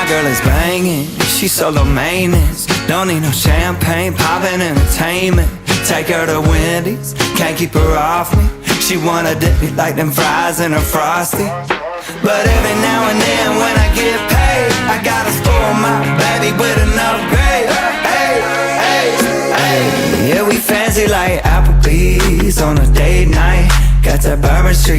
my girl is banging, she's solo maintenance. Don't need no champagne, poppin' entertainment. Take her to Wendy's, can't keep her off me. She wanna dip me like them fries in her Frosty. But every now and then when I get paid, I gotta spoil my baby with an upgrade. Hey, hey, hey. Yeah, we fancy like Applebee's on a date night. Got that Bourbon Street